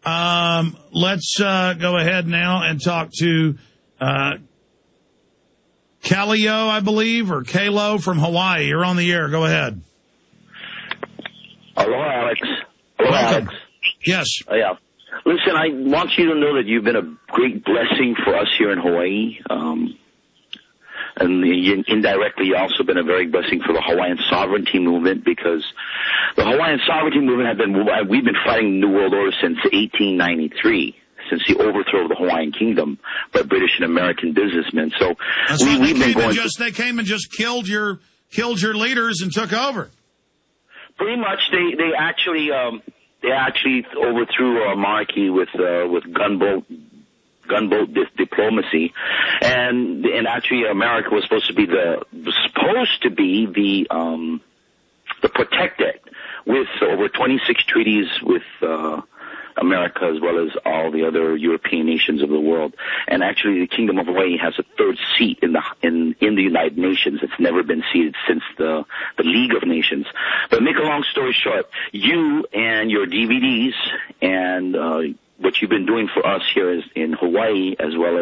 Let's go ahead now and talk to Kaleo, I believe, or Kalo from Hawaii. You're on the air. Go ahead. Hello, Alex. Hello, Welcome. Alex. Yes. Yeah. Listen, I want you to know that you've been a great blessing for us here in Hawaii. And indirectly, you've also been a very blessing for the Hawaiian sovereignty movement, because the Hawaiian sovereignty movement we've been fighting the New World Order since 1893, since the overthrow of the Hawaiian Kingdom by British and American businessmen. So they came and just killed your leaders and took over. Pretty much, they actually overthrew our monarchy with gunboat diplomacy, and actually America was supposed to be the protected, with over 26 treaties with America, as well as all the other European nations of the world. And actually, the Kingdom of Hawaii has a third seat in the United Nations. It's never been seated since the League of Nations. But make a long story short, you and your DVDs and what you've been doing for us here in Hawaii, as well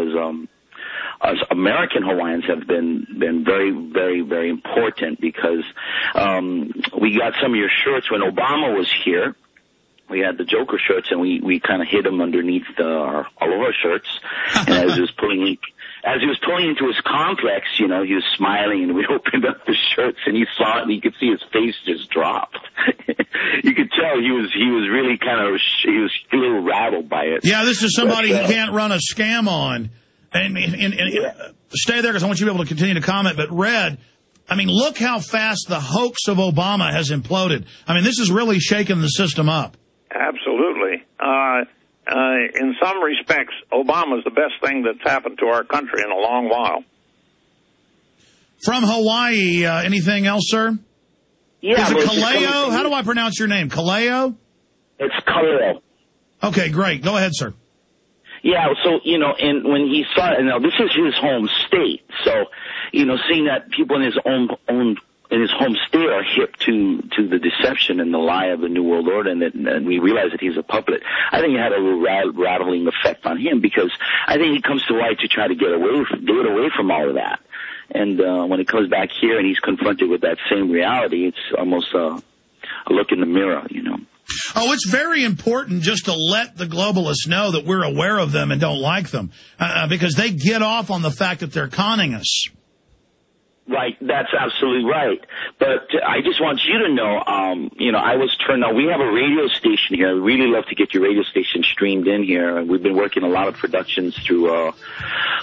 as American Hawaiians, have been very, very, very important, because we got some of your shirts when Obama was here. We had the Joker shirts, and we kind of hid them underneath all of our shirts. And as he was pulling into his complex, he was smiling, and we opened up the shirts, and you saw it, and you could see his face just dropped. You could tell he was really he was a little rattled by it. Yeah, this is somebody who can't run a scam on. And stay there, because I want you to be able to continue to comment. But Red, look how fast the hoax of Obama has imploded. This is really shaking the system up. Absolutely. In some respects, Obama's the best thing that's happened to our country in a long while. From Hawaii, anything else, sir? Yeah. Is it Kaleo? How do I pronounce your name? Kaleo? It's Kaleo. Okay, great. Go ahead, sir. Yeah, so, and when he saw it, now this is his home state, so, seeing that people in his home state are hip to the deception and the lie of the New World Order, and we realize that he's a puppet, I think it had a little rattling effect on him, because I think he comes to Hawaii to try to get away from all of that. And when he comes back here and he's confronted with that same reality, it's almost a look in the mirror, Oh, it's very important just to let the globalists know that we're aware of them and don't like them, because they get off on the fact that they're conning us. Right, that's absolutely right. But I just want you to know, I was turned on. We have a radio station here. I'd really love to get your radio station streamed in here. And we've been working a lot of productions through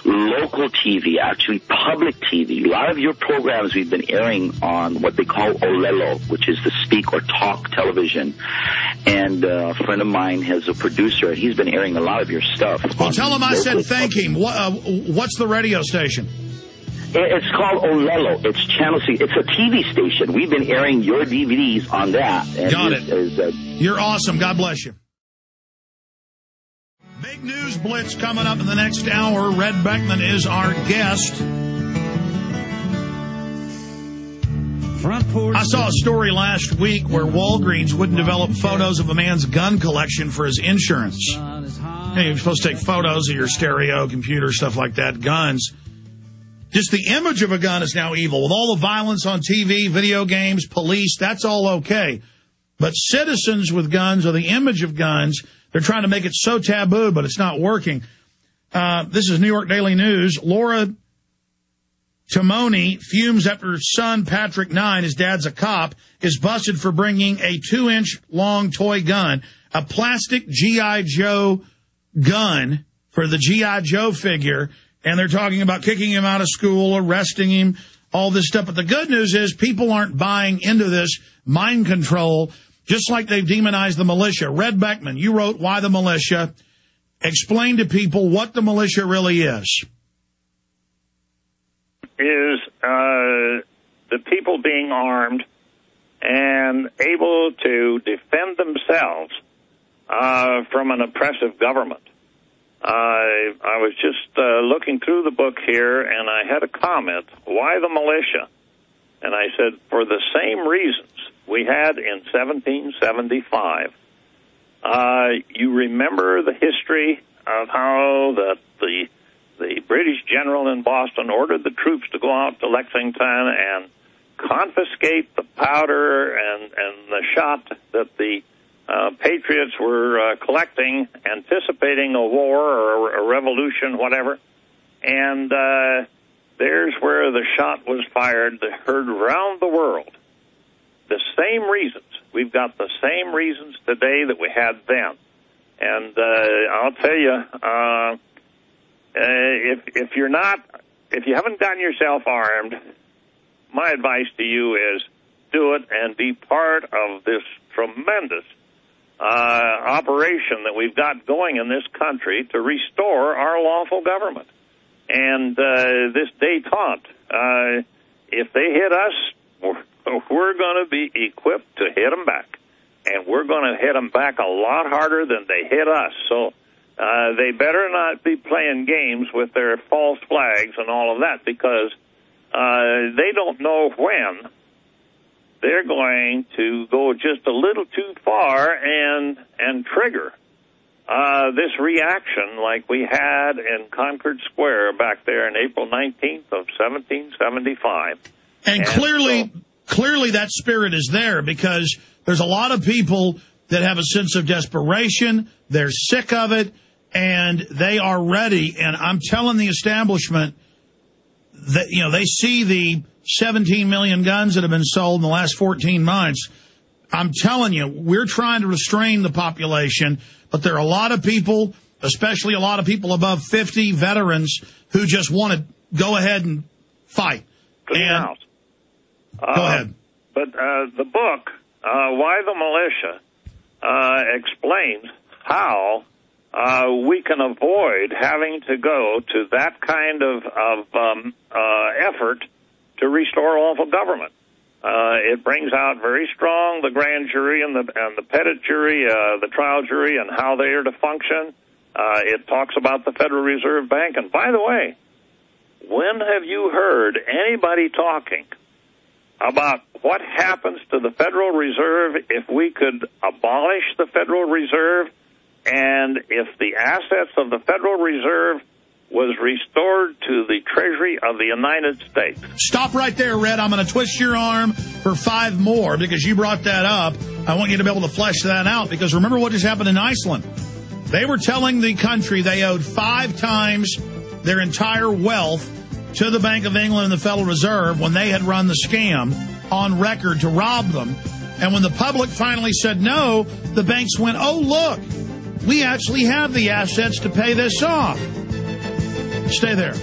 local TV, actually public TV. A lot of your programs we've been airing on what they call Olelo, which is the speak or talk television. And a friend of mine has a producer, and he's been airing a lot of your stuff. Well, tell him I said thank him. What's the radio station? It's called Olelo. It's Channel C. It's a TV station. We've been airing your DVDs on that. And got it. You're awesome. God bless you. Big news blitz coming up in the next hour. Red Beckman is our guest. I saw a story last week where Walgreens wouldn't develop photos of a man's gun collection for his insurance. You're supposed to take photos of your stereo, computer, stuff like that, guns. Just the image of a gun is now evil. With all the violence on TV, video games, police, that's all okay. But citizens with guns, or the image of guns, they're trying to make it so taboo, but it's not working. This is New York Daily News. Laura Timoni fumes after her son, Patrick 9, his dad's a cop, is busted for bringing a 2-inch long toy gun, a plastic G.I. Joe gun for the G.I. Joe figure. And they're talking about kicking him out of school, arresting him, all this stuff. But the good news is people aren't buying into this mind control, just like they've demonized the militia. Red Beckman, you wrote Why the Militia. Explain to people what the militia really is. The people being armed and able to defend themselves from an oppressive government. I was just looking through the book here, and I had a comment, why the militia? And I said, for the same reasons we had in 1775 You remember the history of how the British general in Boston ordered the troops to go out to Lexington and confiscate the powder and the shot that the Patriots were collecting, anticipating a war or a revolution, whatever. And there's where the shot was fired, heard around the world. The same reasons. We've got the same reasons today that we had then. And I'll tell you, if you haven't gotten yourself armed, my advice to you is do it and be part of this tremendous operation that we've got going in this country to restore our lawful government. And this détente, if they hit us, we're going to be equipped to hit them back. And we're going to hit them back a lot harder than they hit us. So they better not be playing games with their false flags and all of that, because they don't know when they're going to go just a little too far and trigger this reaction like we had in Concord Square back there in April 19th of 1775. And clearly that spirit is there, because there's a lot of people that have a sense of desperation. They're sick of it, and they are ready. And I'm telling the establishment that, you know, they see the 17 million guns that have been sold in the last 14 months. I'm telling you, we're trying to restrain the population, but there are a lot of people, especially a lot of people above 50, veterans, who just want to go ahead and fight. Go ahead. But the book, Why the Militia, explains how we can avoid having to go to that kind of effort to restore lawful government. It brings out very strong the grand jury and the petit jury, the trial jury, and how they are to function. It talks about the Federal Reserve Bank. And by the way, when have you heard anybody talking about what happens to the Federal Reserve if we could abolish the Federal Reserve, and if the assets of the Federal Reserve was restored to the Treasury of the United States? Stop right there, Red. I'm going to twist your arm for 5 more, because you brought that up. I want you to be able to flesh that out, because remember what just happened in Iceland. They were telling the country they owed 5 times their entire wealth to the Bank of England and the Federal Reserve when they had run the scam on record to rob them. And when the public finally said no, the banks went, oh, look, we actually have the assets to pay this off. Stay there.